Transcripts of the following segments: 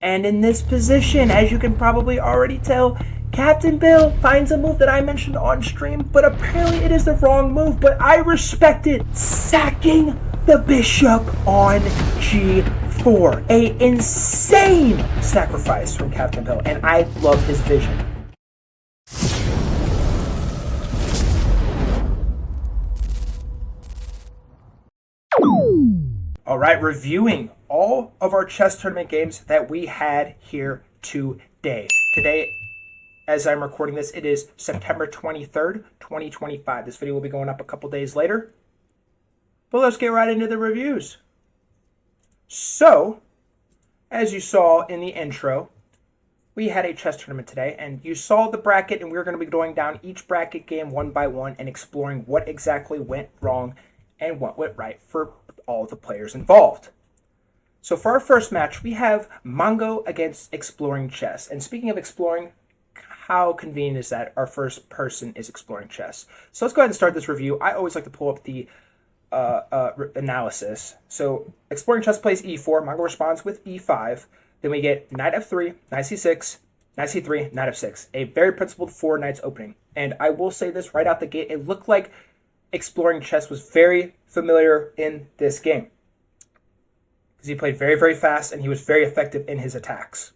And in this position, as you can probably already tell, Captain Bill finds a move that I mentioned on stream, but apparently it is the wrong move, but I respect it. Sacking the bishop on g4. A insane sacrifice from Captain Bill, and I love his vision. All right, reviewing all of our chess tournament games that we had here today. Today, as I'm recording this, it is September 23rd, 2025. This video will be going up a couple days later. But let's get right into the reviews. So, as you saw in the intro, we had a chess tournament today, and you saw the bracket, and we're going to be going down each bracket game one by one and exploring what exactly went wrong and what went right for all the players involved. So for our first match, we have Mongo against Exploring Chess. And speaking of exploring, how convenient is that our first person is exploring chess? So let's go ahead and start this review. I always like to pull up the analysis. So Exploring Chess plays e4, Mongo responds with e5. Then we get knight f3, knight c6, knight c3, knight f6. A very principled four knights opening. And I will say this right out the gate, it looked like Exploring Chess was very familiar in this game because he played very, very fast and he was very effective in his attacks.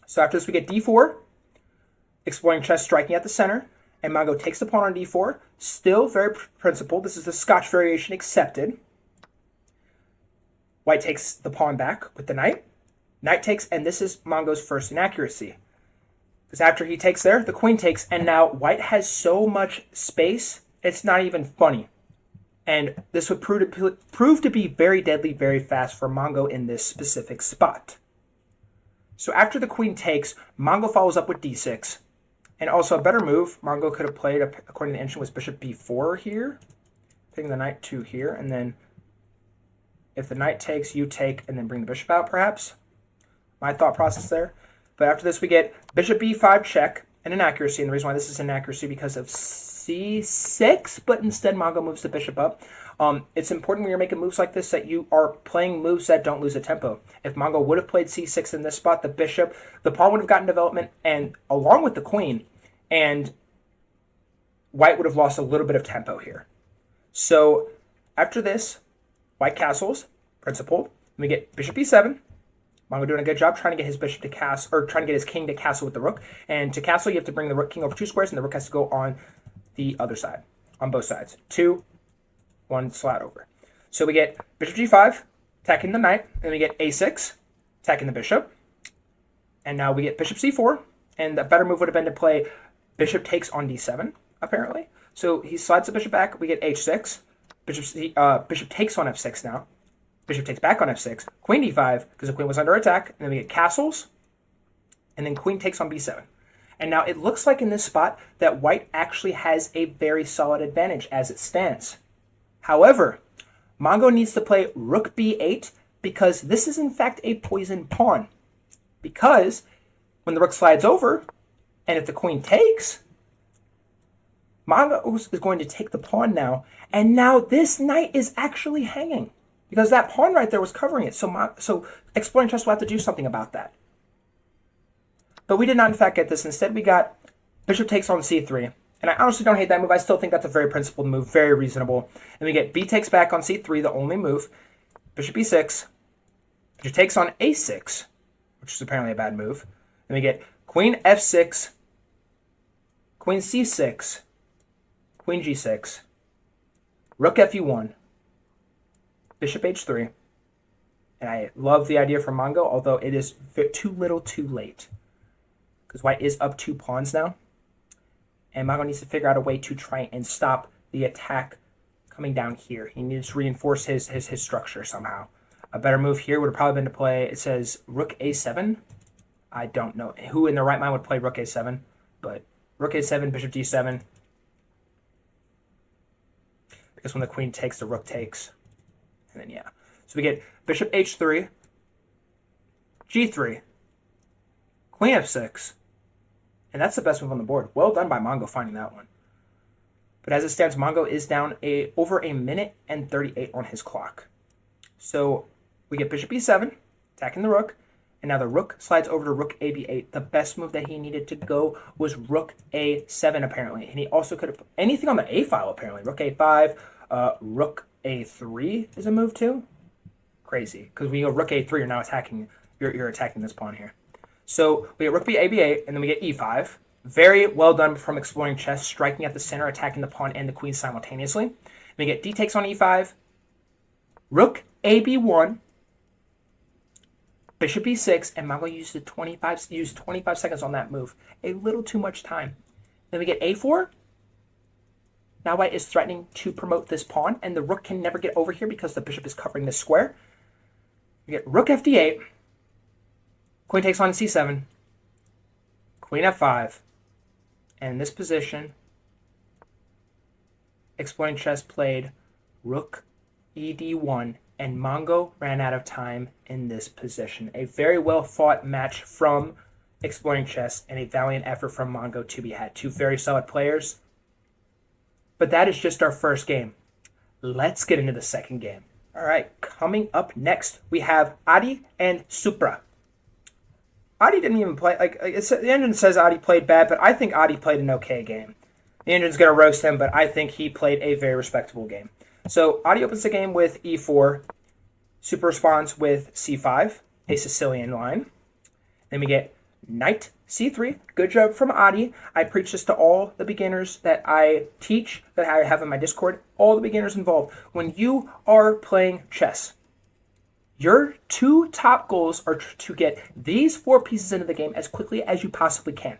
So after this, we get d4, Exploring Chess striking at the center, and Mongo takes the pawn on d4, still very principled. This is the Scotch variation accepted. White takes the pawn back with the knight. Knight takes, and this is Mongo's first inaccuracy. Because after he takes there, the queen takes, and now White has so much space, it's not even funny. And this would prove to be very deadly, very fast for Mongo in this specific spot. So after the queen takes, Mongo follows up with d6. And also a better move Mongo could have played, according to the engine, was bishop b4 here. Putting the knight to here. And then if the knight takes, you take, and then bring the bishop out, perhaps. My thought process there. But after this, we get bishop b5 check, an inaccuracy. And the reason why this is an inaccuracy because of c6, but instead Mongo moves the bishop up. It's important when you're making moves like this that you are playing moves that don't lose a tempo. If Mongo would have played c6 in this spot, the pawn would have gotten development, and along with the queen, and White would have lost a little bit of tempo here. So after this, White castles, principled. We get bishop e7. Mongo doing a good job trying to get his bishop to castle, or trying to get his king to castle with the rook. And to castle, you have to bring the king over two squares, and the rook has to go on the other side, on both sides. 2, 1 slat over. So we get bishop g5, attacking the knight, and we get a6, attacking the bishop. And now we get bishop c4, and the better move would have been to play bishop takes on d7, apparently. So he slides the bishop back, we get h6, bishop takes on f6 now. Bishop takes back on f6, queen d5, because the queen was under attack, and then we get castles, and then queen takes on b7. And now it looks like in this spot that White actually has a very solid advantage as it stands. However, Mongo needs to play rook b8 because this is in fact a poisoned pawn. Because when the rook slides over, and if the queen takes, Mongo is going to take the pawn now, and now this knight is actually hanging. Because that pawn right there was covering it. So Exploring Chess will have to do something about that. But we did not, in fact, get this. Instead, we got bishop takes on c3. And I honestly don't hate that move. I still think that's a very principled move, very reasonable. And we get b takes back on c3, the only move. Bishop e6. Bishop takes on a6, which is apparently a bad move. Then we get queen f6, queen c6, queen g6, rook fe1, bishop h3. And I love the idea from Mongo, although it is too little too late. Because White is up 2 pawns now. And Mongo needs to figure out a way to try and stop the attack coming down here. He needs to reinforce his structure somehow. A better move here would have probably been to play, it says rook a7. I don't know who in their right mind would play rook a7. But rook a7, bishop d7. Because when the queen takes, the rook takes. And then, yeah. So we get bishop h3, g3, queen f6, and that's the best move on the board. Well done by Mongo finding that one. But as it stands, Mongo is down over a minute and 38 on his clock. So we get bishop e7, attacking the rook, And now the rook slides over to rook a b8. The best move that he needed to go was rook a7, apparently. And he also could have put anything on the a file, apparently. Rook a5, rook a3 is a move too. Crazy, because when you go rook a3, you're now attacking. You're attacking this pawn here. So we get rook b ab8, and then we get e5. Very well done from exploring chess, striking at the center, attacking the pawn and the queen simultaneously. We get d takes on e5, rook ab1, bishop e6, and Mongo used 25 seconds on that move. A little too much time. Then we get a4. Now white is threatening to promote this pawn, and the rook can never get over here because the bishop is covering this square. We get rook fd8, queen takes on c7, queen f5, and in this position, exploring chess played rook ed1, and Mongo ran out of time in this position. A very well fought match from exploring chess and a valiant effort from Mongo to be had. Two very solid players. But that is just our first game. Let's get into the second game. All right, coming up next, we have Adi and Supra. Adi didn't even play, the engine says Adi played bad, but I think Adi played an okay game. The engine's going to roast him, but I think he played a very respectable game. So Adi opens the game with e4. Supra responds with c5, a Sicilian line. Then we get knight c3. Good job from Adi. I preach this to all the beginners that I teach, that I have in my Discord, all the beginners involved. When you are playing chess, your two top goals are to get these four pieces into the game as quickly as you possibly can.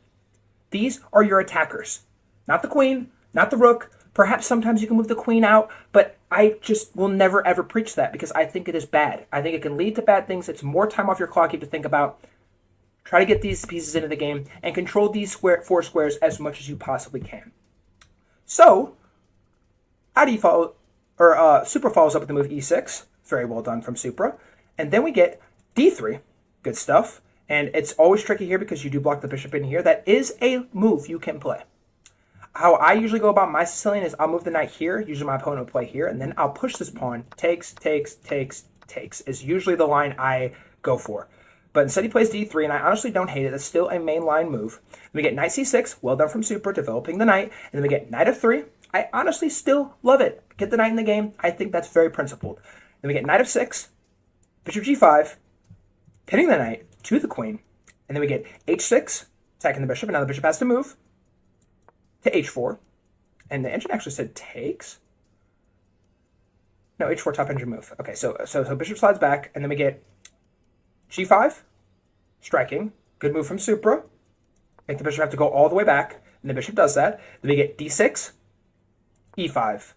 These are your attackers. Not the queen, not the rook. Perhaps sometimes you can move the queen out, but I just will never ever preach that because I think it is bad. I think it can lead to bad things. It's more time off your clock you have to think about. Try to get these pieces into the game and control these four squares as much as you possibly can. So, Supra follows up with the move e6. Very well done from Supra. And then we get d3. Good stuff. And it's always tricky here because you do block the bishop in here. That is a move you can play. How I usually go about my Sicilian is I'll move the knight here. Usually my opponent will play here. And then I'll push this pawn. Takes is usually the line I go for. But instead he plays d3, and I honestly don't hate it. That's still a mainline move. Then we get knight c6. Well done from Supra, developing the knight. And then we get knight f3. I honestly still love it. Get the knight in the game. I think that's very principled. Then we get knight f6. Bishop g5. Pinning the knight to the queen. And then we get h6. Attacking the bishop. And now the bishop has to move to h4. And the engine actually said takes. No, h4 top engine move. Okay, so bishop slides back. And then we get g5, striking. Good move from Supra. Make the bishop have to go all the way back. And the bishop does that. Then we get d6, e5,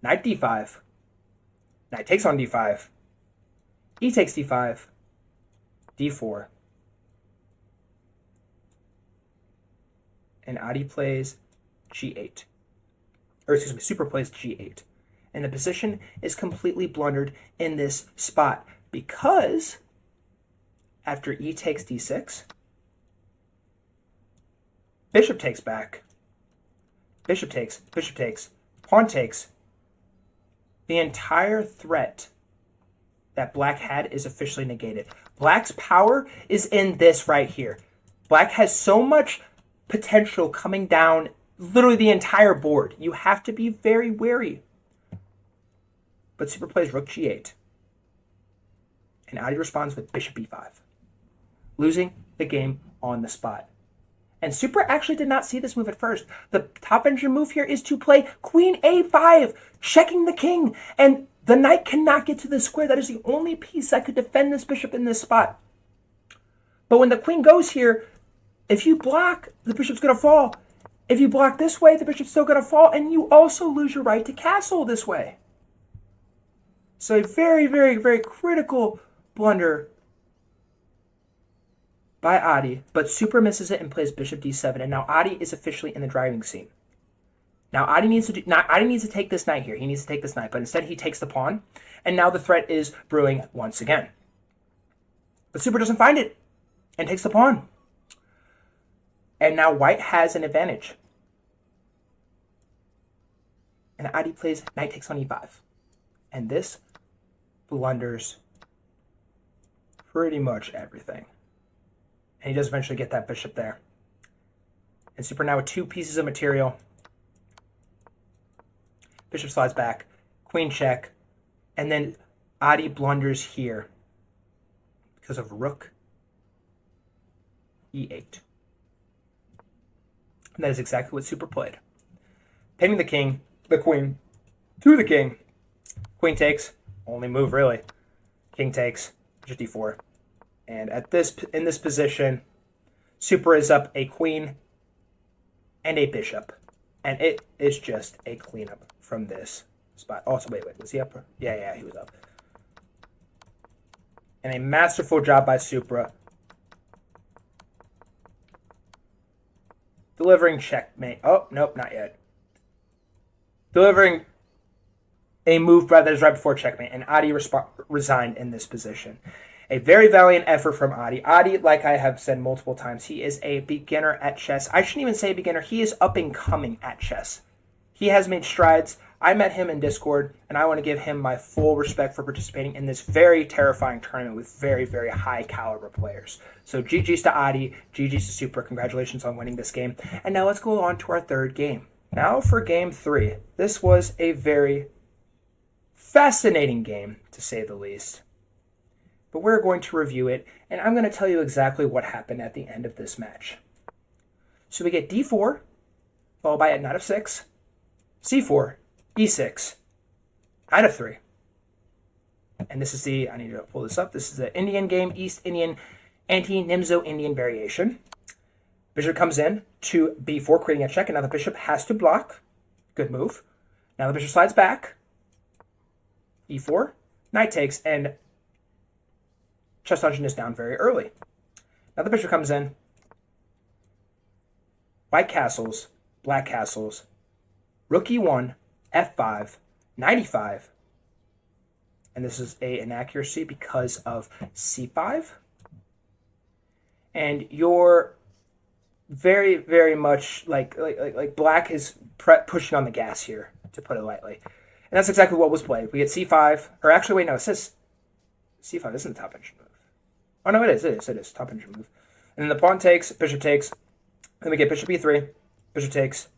knight d5, knight takes on d5, e takes d5, d4. And Adi plays g8. Or excuse me, Supra plays g8. And the position is completely blundered in this spot because after e takes d6, bishop takes back, bishop takes, pawn takes. The entire threat that black had is officially negated. Black's power is in this right here. Black has so much potential coming down literally the entire board. You have to be very wary. But Supra plays rook g8. And Adi responds with bishop e5, losing the game on the spot. And Supra actually did not see this move at first. The top engine move here is to play queen a5, checking the king. And the knight cannot get to the square. That is the only piece that could defend this bishop in this spot. But when the queen goes here, if you block, the bishop's going to fall. If you block this way, the bishop's still going to fall. And you also lose your right to castle this way. So a very, very, very critical blunder by Adi, but Supra misses it and plays bishop d7, and now Adi is officially in the driving seat. Now Adi needs to take this knight here. He needs to take this knight, but instead he takes the pawn, and now the threat is brewing once again. But Supra doesn't find it and takes the pawn. And now white has an advantage. And Adi plays knight takes on e5. And this blunders pretty much everything. And he does eventually get that bishop there. And Super now with 2 pieces of material. Bishop slides back, queen check, and then Adi blunders here because of rook e8. And that is exactly what Super played. Pinning the queen, to the king. Queen takes, only move really. King takes, bishop d4. And in this position, Super is up a queen and a bishop. And it is just a cleanup from this spot. Also, wait, was he up? Yeah, he was up. And a masterful job by Supra. Delivering checkmate. Oh, nope, not yet. Delivering a move that is right before checkmate. And Adi resigned in this position. A very valiant effort from Adi. Adi, like I have said multiple times, he is a beginner at chess. I shouldn't even say beginner. He is up and coming at chess. He has made strides. I met him in Discord, and I want to give him my full respect for participating in this very terrifying tournament with very, very high caliber players. So GG's to Adi, GG's to Super. Congratulations on winning this game. And now let's go on to our third game. Now for game 3. This was a very fascinating game, to say the least. But we're going to review it, and I'm going to tell you exactly what happened at the end of this match. So we get d4, followed by a knight of 6, c4, e6, knight of 3. And this is I need to pull this up. This is the Indian game, East Indian, anti-Nimzo Indian variation. Bishop comes in to b4, creating a check, and now the bishop has to block. Good move. Now the bishop slides back, e4, knight takes, and Chess Dungeon is down very early. Now the bishop comes in. White castles, black castles, rook e1, f5, knight e5. And this is an inaccuracy because of c5. And you're very, very much like black is pushing on the gas here, to put it lightly. And that's exactly what was played. We get c5, or actually, wait, no, it says c5 isn't the top engine move. Oh, no, it is. Top engine move. And then the pawn takes, bishop takes. Then we get bishop e3, bishop takes,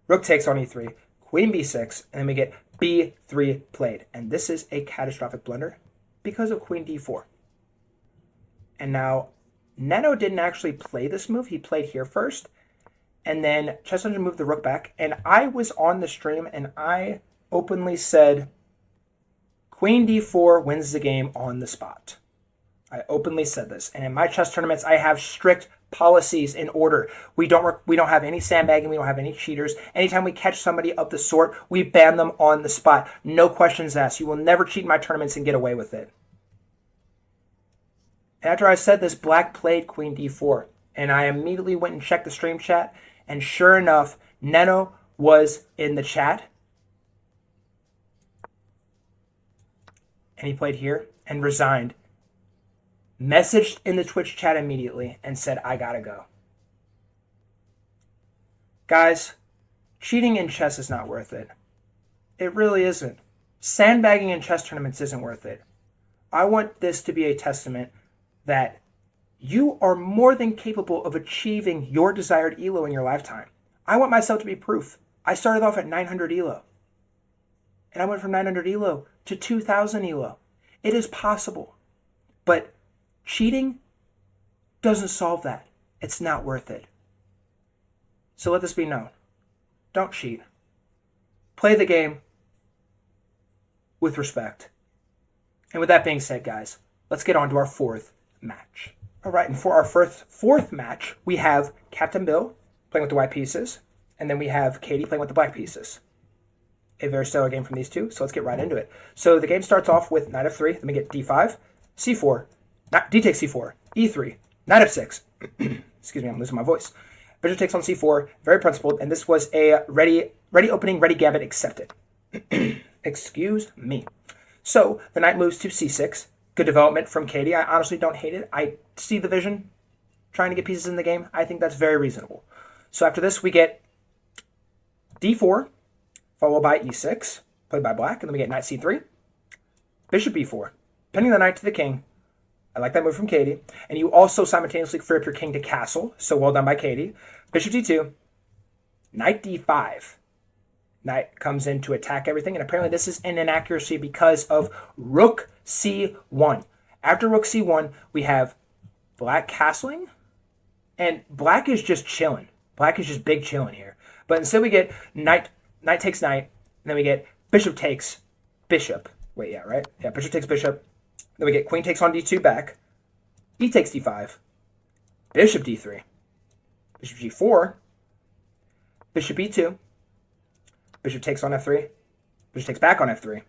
rook takes on e3, queen b6, and then we get b3 played. And this is a catastrophic blunder because of queen d4. And now, Neno didn't actually play this move. He played here first. And then Chess Dungeon moved the rook back. And I was on the stream, and I openly said, queen d4 wins the game on the spot. I openly said this, and in my chess tournaments, I have strict policies in order. We don't have any sandbagging. We don't have any cheaters. Anytime we catch somebody of the sort, we ban them on the spot. No questions asked. You will never cheat in my tournaments and get away with it. After I said this, black played queen d4, and I immediately went and checked the stream chat, and sure enough, Neno was in the chat, and he played here and resigned. Messaged in the Twitch chat immediately and said, I gotta go. Guys, cheating in chess is not worth it. It really isn't. Sandbagging in chess tournaments isn't worth it. I want this to be a testament that you are more than capable of achieving your desired ELO in your lifetime. I want myself to be proof. I started off at 900 ELO. And I went from 900 ELO to 2000 ELO. It is possible. But cheating doesn't solve that. It's not worth it. So let this be known. Don't cheat. Play the game with respect. And with that being said, guys, let's get on to our fourth match. All right, and for our fourth match, we have Captain Bill playing with the white pieces, and then we have Katie playing with the black pieces. A very stellar game from these two, so let's get right into it. So the game starts off with knight f3, then we get d5, c4, d takes c4, e3, knight f6. Excuse me, I'm losing my voice. Bishop takes on c4, very principled, and this was a ready opening, ready gambit accepted. Excuse me. So the knight moves to c6. Good development from Katie. I honestly don't hate it. I see the vision, trying to get pieces in the game. I think that's very reasonable. So after this, we get d4, followed by e6, played by black, and then we get knight c3, bishop b4, pinning the knight to the king, I like that move from Katie. And you also simultaneously free up your king to castle. So well done by Katie. Bishop d2. Knight d5. Knight comes in to attack everything. And apparently this is an inaccuracy because of rook c1. After rook c1, we have black castling. And black is just chilling. Black is just big chilling here. But instead we get knight takes knight. And then we get bishop takes bishop. Wait, yeah, right? Yeah, bishop takes bishop. Then we get queen takes on d2 back. E takes d5. Bishop d3. Bishop g4. Bishop e2. Bishop takes on f3. Bishop takes back on f3.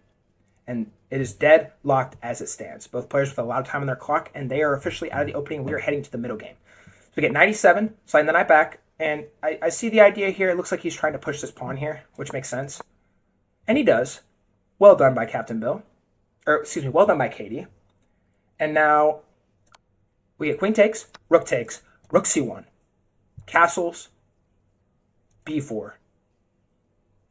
And it is deadlocked as it stands. Both players with a lot of time on their clock, and they are officially out of the opening. We are heading to the middle game. So we get knight e7, sliding the knight back. And I see the idea here. It looks like he's trying to push this pawn here, which makes sense. And he does. Well done by Captain Bill. Well done by Katie. And now we get queen takes, rook c1, castles, b4.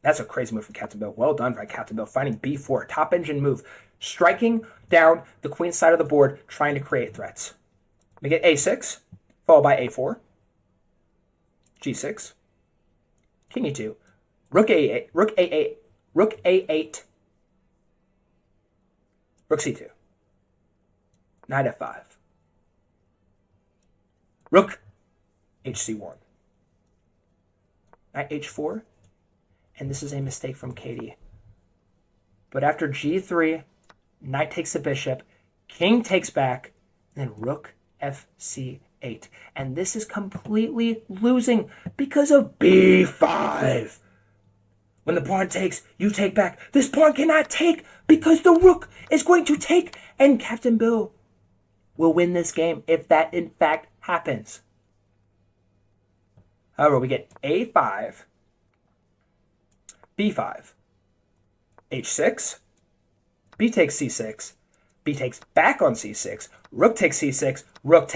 That's a crazy move from Captain Bill. Well done by Captain Bill, finding b4, top engine move, striking down the queen side of the board, trying to create threats. We get a6, followed by a4, g6, king e2, rook a8, rook a8, rook c2, knight f5, rook hc1, knight h4, and this is a mistake from Katie. But after g3, knight takes the bishop, king takes back, and then rook fc8. And this is completely losing because of b5. When the pawn takes, you take back. This pawn cannot take because the rook is going to take, and Captain Bill will win this game if that in fact happens. However, we get a5, b5, h6, b takes c6, b takes back on c6, rook takes c6, rook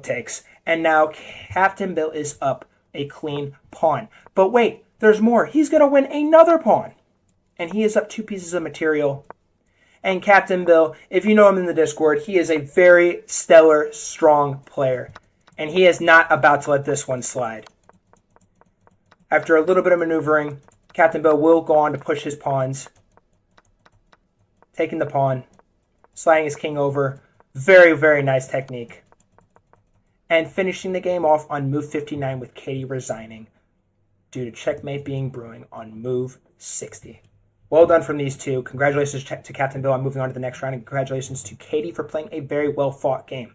takes, and now Captain Bill is up a clean pawn. But wait, there's more. He's going to win another pawn, and he is up 2 pieces of material. And Captain Bill, if you know him in the Discord, he is a very stellar, strong player, and he is not about to let this one slide. After a little bit of maneuvering, Captain Bill will go on to push his pawns, taking the pawn, sliding his king over. Very, very nice technique. And finishing the game off on move 59 with Katie resigning due to checkmate being brewing on move 60. Well done from these two. Congratulations to Captain Bill on moving on to the next round, and congratulations to Katie for playing a very well-fought game.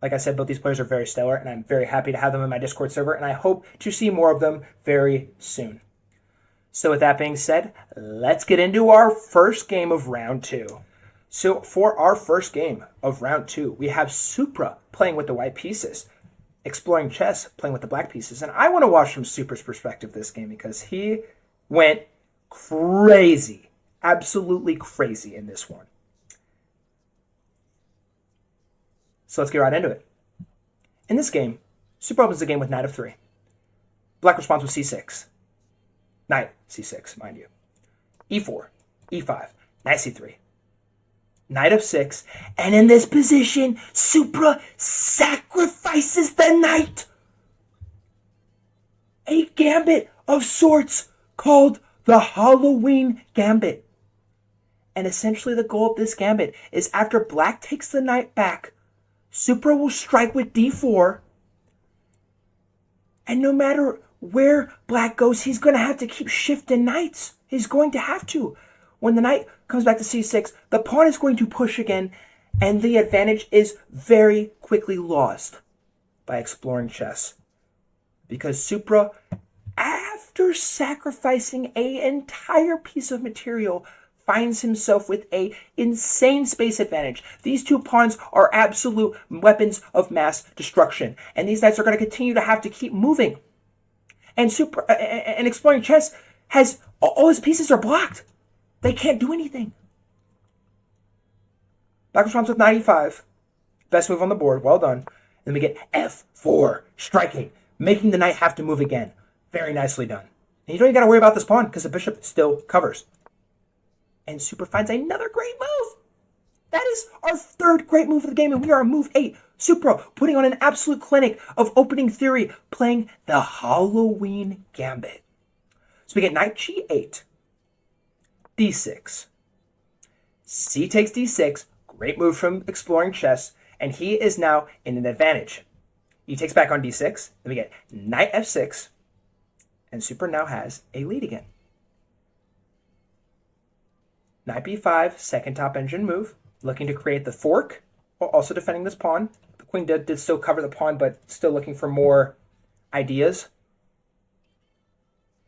Like I said, both these players are very stellar, and I'm very happy to have them in my Discord server, and I hope to see more of them very soon. So with that being said, let's get into our first game of round 2. So for our first game of round 2, we have Supra playing with the white pieces, Exploring Chess playing with the black pieces. And I want to watch from Supra's perspective this game because he went crazy, absolutely crazy in this one. So let's get right into it. In this game, Supra opens the game with knight of 3. Black responds with c6. Knight c6, mind you. e4, e5, knight c3. Knight of 6, and in this position, Supra sacrifices the knight. A gambit of sorts called the Halloween Gambit. And essentially the goal of this gambit is after black takes the knight back, Supra will strike with d4, and no matter where black goes, he's going to have to keep shifting knights. He's going to have to. When the knight comes back to c6, the pawn is going to push again, and the advantage is very quickly lost by Exploring Chess. Because Supra, after sacrificing an entire piece of material, finds himself with an insane space advantage. These two pawns are absolute weapons of mass destruction, and these knights are going to continue to have to keep moving. And Exploring Chess has all his pieces are blocked. They can't do anything. Black responds with knight e5. Best move on the board. Well done. Then we get f4, striking, making the knight have to move again. Very nicely done. And you don't even got to worry about this pawn because the bishop still covers. And Supra finds another great move. That is our third great move of the game, and we are on move 8. Supra putting on an absolute clinic of opening theory, playing the Halloween Gambit. So we get knight g8, d6. C takes d6, great move from exploring chess, and he is now in an advantage. He takes back on d6, then we get knight f6, and Supra now has a lead again. Knight b5, second top engine move, looking to create the fork, while also defending this pawn. The queen did still cover the pawn, but still looking for more ideas.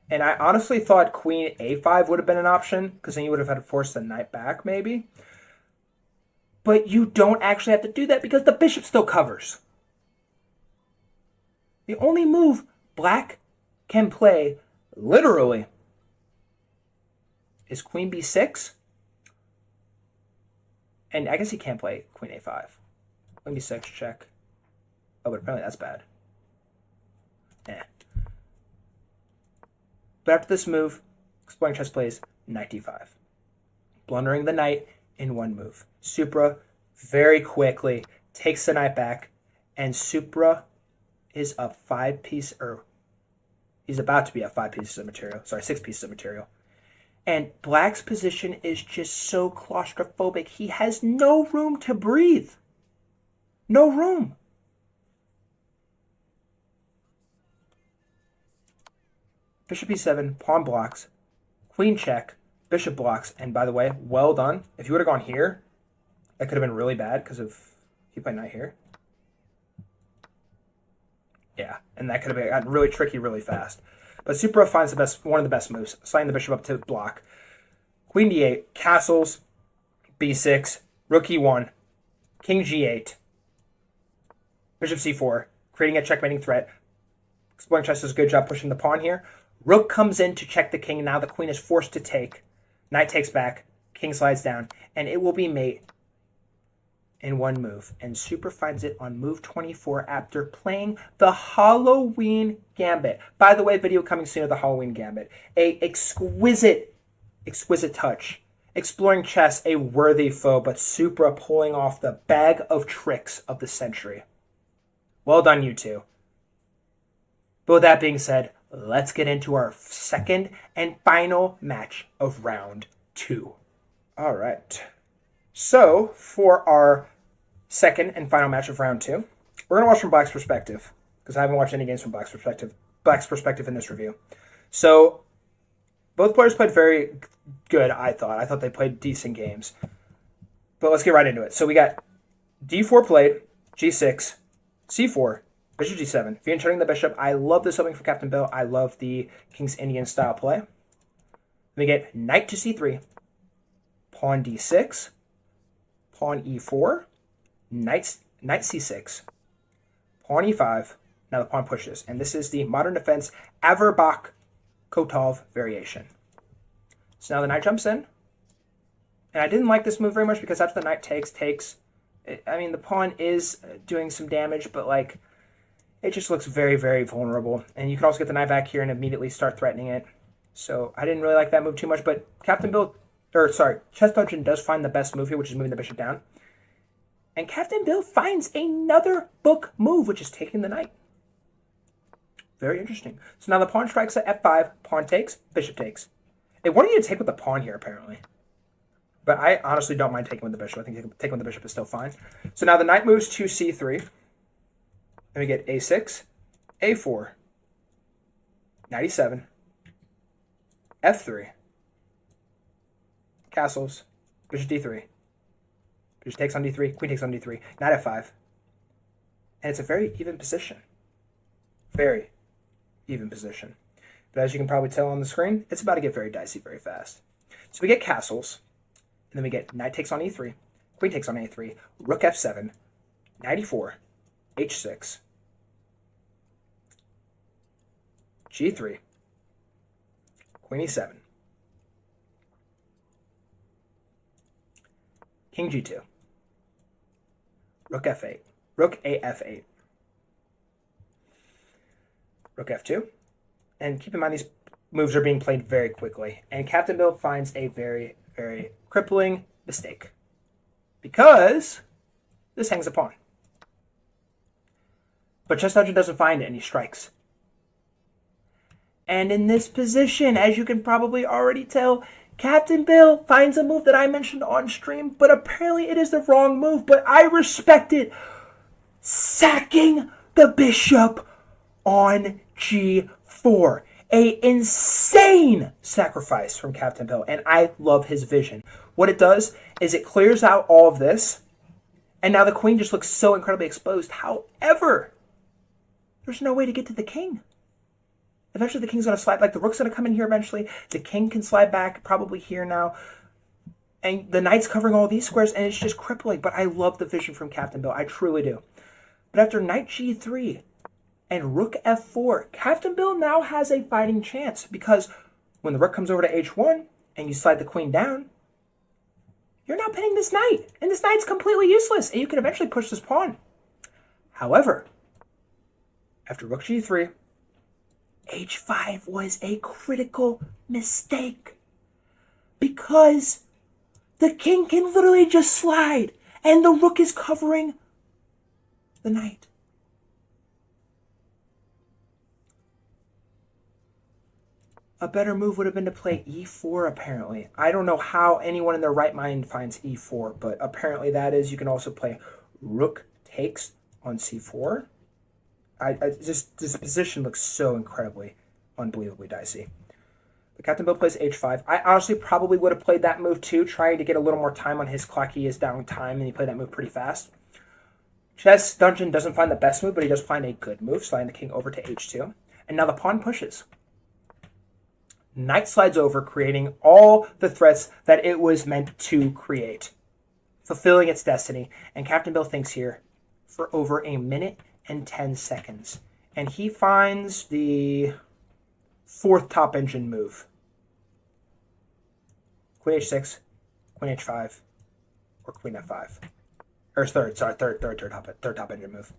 And I honestly thought queen a5 would have been an option, because then you would have had to force the knight back, maybe. But you don't actually have to do that, because the bishop still covers. The only move black can play, literally, is queen b6. And I guess he can't play queen a5. Queen b6, check. Oh, but apparently that's bad. But after this move, exploring chess plays knight d5. Blundering the knight in one move. Supra very quickly takes the knight back, and Supra is a 5-piece, or he's about to be at 5 pieces of material. Sorry, 6 pieces of material. And black's position is just so claustrophobic. He has no room to breathe. No room. Bishop e7, pawn blocks, queen check, bishop blocks, and by the way, well done. If you would have gone here, that could have been really bad because of he played knight here. Yeah, and that could have gotten really tricky really fast. But Supra finds one of the best moves, sliding the bishop up to block. Queen d8, castles, b6, rook e1, king g8, bishop c4, creating a checkmating threat. Exploring chess does a good job pushing the pawn here. Rook comes in to check the king. Now the queen is forced to take. Knight takes back, king slides down, and it will be mate in one move. And Supra finds it on move 24 after playing the Halloween Gambit. By the way, video coming soon of the Halloween Gambit. A exquisite touch. Exploring chess, a worthy foe, but Supra pulling off the bag of tricks of the century. Well done, you two. But with that being said, let's get into our second and final match of round 2. All right. So, for our second and final match of round 2, we're going to watch from Black's perspective, because I haven't watched any games from Black's perspective in this review. So, both players played very good, I thought. I thought they played decent games. But let's get right into it. So, we got d4 played, g6, c4, bishop g7, v-turning the bishop. I love this opening for Captain Bill. I love the King's Indian style play. We get knight to c3, pawn d6, pawn e4, knight c6, pawn e5. Now the pawn pushes. And this is the modern defense Averbach-Kotov variation. So now the knight jumps in. And I didn't like this move very much because after the knight takes, I mean, the pawn is doing some damage, but like, it just looks very, very vulnerable. And you can also get the knight back here and immediately start threatening it. So I didn't really like that move too much, but Chess Dungeon does find the best move here, which is moving the bishop down. And Captain Bill finds another book move, which is taking the knight. Very interesting. So now the pawn strikes at f5, pawn takes, bishop takes. They wanted you to take with the pawn here, apparently. But I honestly don't mind taking with the bishop. I think taking with the bishop is still fine. So now the knight moves to c3. Then we get a6, a4, knight e7, f3, castles, bishop d3, bishop takes on d3, queen takes on d3, knight f5. And it's a very even position. Very even position. But as you can probably tell on the screen, it's about to get very dicey very fast. So we get castles, and then we get knight takes on e3, queen takes on a3, rook f7, knight e4, h6, g3, queen e7, king g2, rook f8, rook a f8, rook f2, and keep in mind these moves are being played very quickly, and Captain Bill finds a very, very crippling mistake. because this hangs a pawn. But chess dungeon doesn't find it, and he strikes. And in this position, as you can probably already tell, Captain Bill finds a move that I mentioned on stream, but apparently it is the wrong move, but I respect it. Sacking the bishop on g4. A insane sacrifice from Captain Bill, and I love his vision. What it does is it clears out all of this, and now the queen just looks so incredibly exposed. However, there's no way to get to the king. Eventually the king's going to slide, like the rook's going to come in here eventually. The king can slide back, probably here now. And the knight's covering all these squares, and it's just crippling. But I love the vision from Captain Bill. I truly do. But after knight g3 and rook f4, Captain Bill now has a fighting chance. Because when the rook comes over to h1 and you slide the queen down, you're now pinning this knight. And this knight's completely useless. And you can eventually push this pawn. However, after rook g3, h5 was a critical mistake because the king can literally just slide and the rook is covering the knight. A better move would have been to play e4 apparently. I don't know how anyone in their right mind finds e4, but apparently that is. You can also play rook takes on c4. This position looks so incredibly, unbelievably dicey. But Captain Bill plays h5. I honestly probably would have played that move too, trying to get a little more time on his clock. He is down time, and he played that move pretty fast. Chess Dungeon doesn't find the best move, but he does find a good move, sliding the king over to h2. And now the pawn pushes. Knight slides over, creating all the threats that it was meant to create, fulfilling its destiny. And Captain Bill thinks here for over a minute and 10 seconds. And he finds the fourth top engine move. Queen h6, queen h5, or queen f5. Or third top engine move.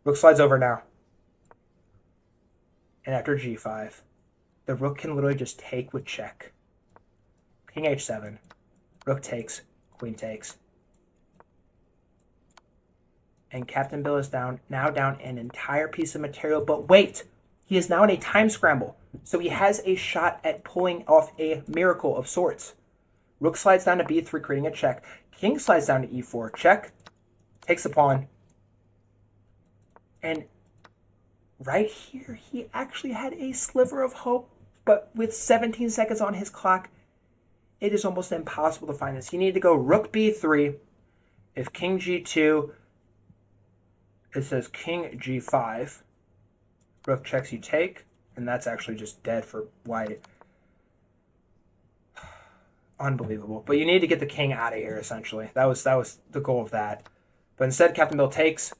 Rook slides over now. And after g5, the rook can literally just take with check. King h7, rook takes, queen takes. And Captain Bill is now down an entire piece of material. But wait, he is now in a time scramble. So he has a shot at pulling off a miracle of sorts. Rook slides down to b3, creating a check. King slides down to e4, check. Takes the pawn. And right here, he actually had a sliver of hope. But with 17 seconds on his clock, it is almost impossible to find this. You need to go rook b3. If king g2... it says king g5, rook checks, you take, and that's actually just dead for white. Unbelievable. But you need to get the king out of here, essentially. That was the goal of that. But instead, Captain Bill takes.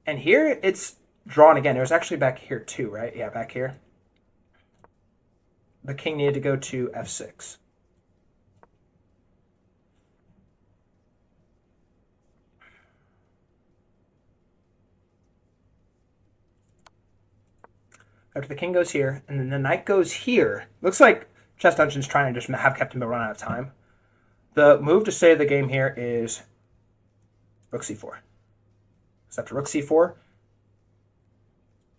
And here, it's drawn again. It was actually back here too, right? Yeah, back here. The king needed to go to f6. After the king goes here, and then the knight goes here. Looks like Chess Dungeon's trying to just have Captain Bill run out of time. The move to save the game here is rook c4. So after rook c4,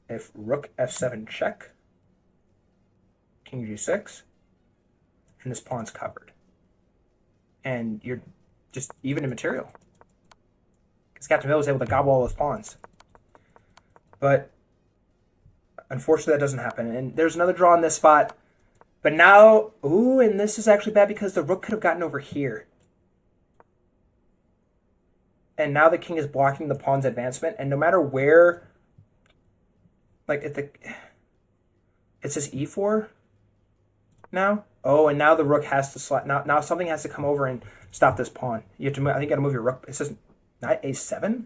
if rook f7 check, king g6, and this pawn's covered. And you're just even in material. Because Captain Bill was able to gobble all those pawns. But unfortunately, that doesn't happen. And there's another draw in this spot. But now, ooh, and this is actually bad because the rook could have gotten over here. And now the king is blocking the pawn's advancement. And no matter where, like, if the, it says e4 now. Oh, and now the rook has to slide. Now something has to come over and stop this pawn. You have to. I think you got to move your rook. It says knight a7.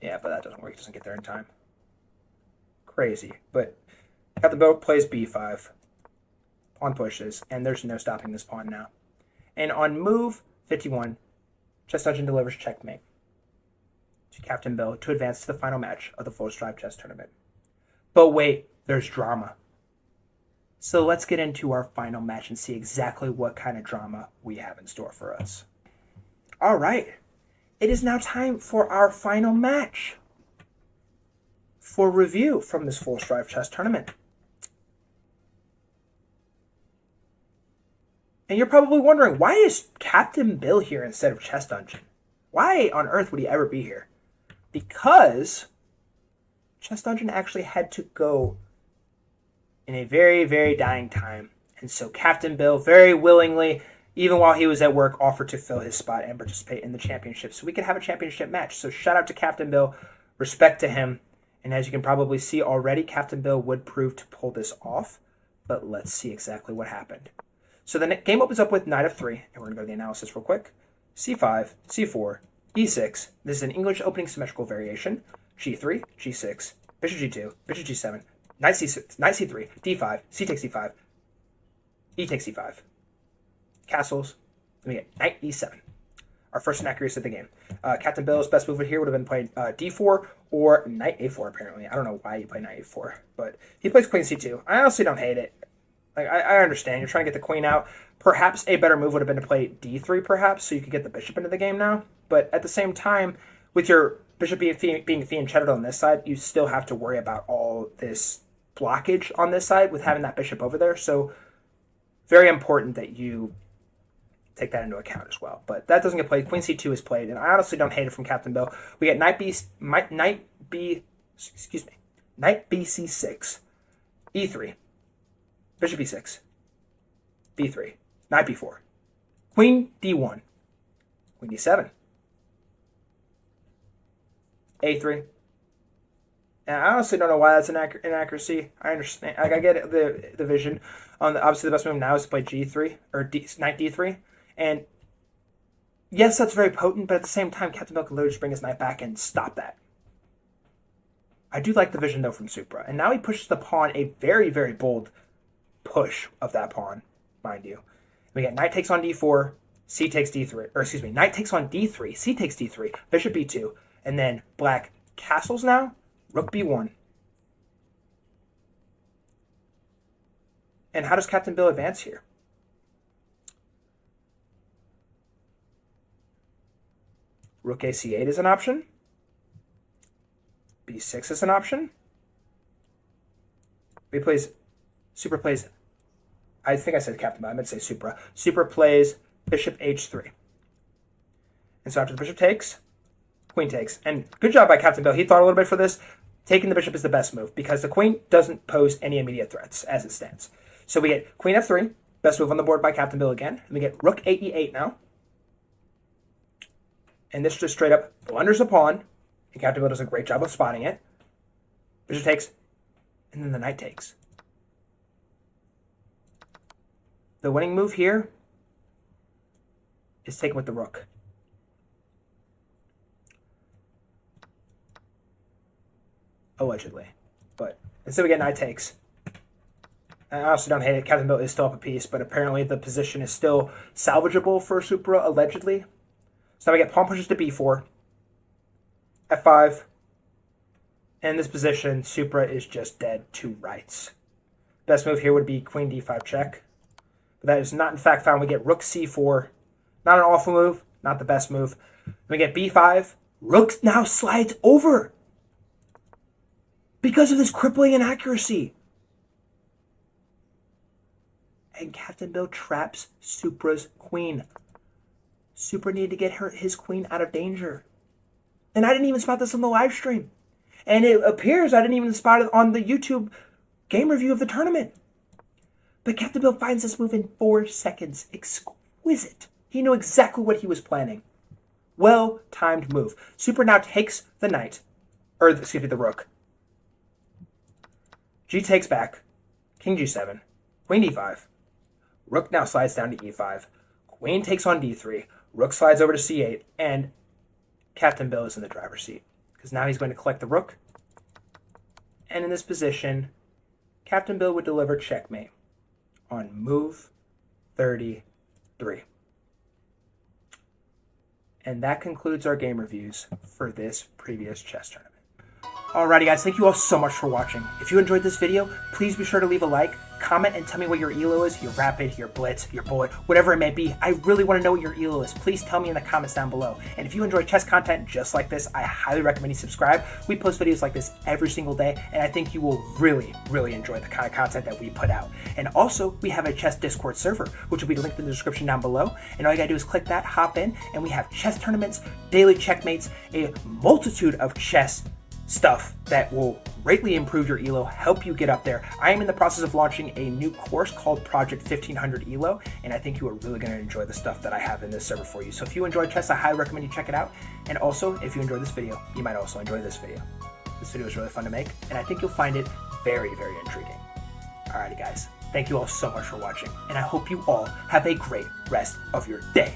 Yeah, but that doesn't work. It doesn't get there in time. Crazy. But Captain Bill plays b5. Pawn pushes, and there's no stopping this pawn now. And on move 51, Chess Dungeon delivers checkmate to Captain Bill to advance to the final match of the Full Strive Chess Tournament. But wait, there's drama. So let's get into our final match and see exactly what kind of drama we have in store for us. All right. It is now time for our final match for review from this Full Strive Chess Tournament. And you're probably wondering, why is Captain Bill here instead of Chess Dungeon? Why on earth would he ever be here? Because Chess Dungeon actually had to go in a very, very dying time. And so Captain Bill very willingly, even while he was at work, offered to fill his spot and participate in the championship so we could have a championship match. So shout out to Captain Bill, respect to him. And as you can probably see already, Captain Bill would prove to pull this off. But let's see exactly what happened. So the game opens up with knight of 3, and we're going to go to the analysis real quick. c5, c4, e6. This is an English opening symmetrical variation. g3, g6, bishop g2, bishop g7, knight c6, knight c3, d5, c takes d5, e takes e5. Castles. Then we get knight e7. Our first inaccuracy of the game. Captain Bill's best move here would have been playing d4 or knight a4, apparently. I don't know why you play knight a4, but he plays queen c2. I honestly don't hate it. Like, I understand. You're trying to get the queen out. Perhaps a better move would have been to play d3, perhaps, so you could get the bishop into the game now. But at the same time, with your bishop being fianchetted on this side, you still have to worry about all this blockage on this side with having that bishop over there. So very important that you take that into account as well. But that doesn't get played. Queen c2 is played, and I honestly don't hate it from Captain Bill. We get knight bc6, e3. Bishop e6, b3, knight b4, queen d1, queen d7, a3. And I honestly don't know why that's an inaccuracy. I understand. Like, I get the vision. Obviously, the best move now is to play g3 or knight d3. And yes, that's very potent, but at the same time, Captain Bill can literally just bring his knight back and stop that. I do like the vision, though, from Supra. And now he pushes the pawn, a very, very bold push of that pawn, mind you. We get knight takes on d4, c takes d3, or excuse me, knight takes on d3, c takes d3, bishop b2, and then black castles now, rook b1. And how does Captain Bill advance here? Rook a c8 is an option. b6 is an option. Supra plays, I think I said Captain Bill, I meant to say Supra. Supra plays bishop h3. And so after the bishop takes, queen takes. And good job by Captain Bill. He thought a little bit for this. Taking the bishop is the best move because the queen doesn't pose any immediate threats as it stands. So we get queen f3, best move on the board by Captain Bill again. And we get rook a e8 now. And this just straight up blunders the pawn. And Captain Bill does a great job of spotting it. Bishop takes, and then the knight takes. The winning move here is taken with the rook. Allegedly. But instead we get knight takes. I also don't hate it. Captain Bill is still up a piece, but apparently the position is still salvageable for Supra, allegedly. So now we get pawn pushes to b4. f5. And in this position, Supra is just dead to rights. Best move here would be queen d5 check. But that is not in fact found. We get rook c4. Not an awful move. Not the best move. We get b5. Rook now slides over. Because of this crippling inaccuracy. And Captain Bill traps Supra's queen. Supra needed to get his queen out of danger. And I didn't even spot this on the live stream. And it appears I didn't even spot it on the YouTube game review of the tournament. But Captain Bill finds this move in 4 seconds. Exquisite. He knew exactly what he was planning. Well-timed move. Supra now takes the knight. Or, excuse me, the rook. G takes back. King g7. Queen d5. Rook now slides down to e5. Queen takes on d3. Rook slides over to c8. And Captain Bill is in the driver's seat. Because now he's going to collect the rook. And in this position, Captain Bill would deliver checkmate on move 33. And that concludes our game reviews for this previous chess tournament. Alrighty guys, thank you all so much for watching. If you enjoyed this video, please be sure to leave a like, comment, and tell me what your ELO is, your rapid, your blitz, your bullet, whatever it may be. I really want to know what your ELO is. Please tell me in the comments down below. And if you enjoy chess content just like this, I highly recommend you subscribe. We post videos like this every single day, and I think you will really, really enjoy the kind of content that we put out. And also, we have a chess Discord server, which will be linked in the description down below. And all you gotta do is click that, hop in, and we have chess tournaments, daily checkmates, a multitude of chess stuff that will greatly improve your ELO, help you get up there. I am in the process of launching a new course called Project 1500 ELO, and I think you are really going to enjoy the stuff that I have in this server for you. So if you enjoy chess, I highly recommend you check it out. And also, if you enjoyed this video, you might also enjoy this video. This video is really fun to make, and I think you'll find it very, very intriguing. Alrighty guys, thank you all so much for watching, and I hope you all have a great rest of your day.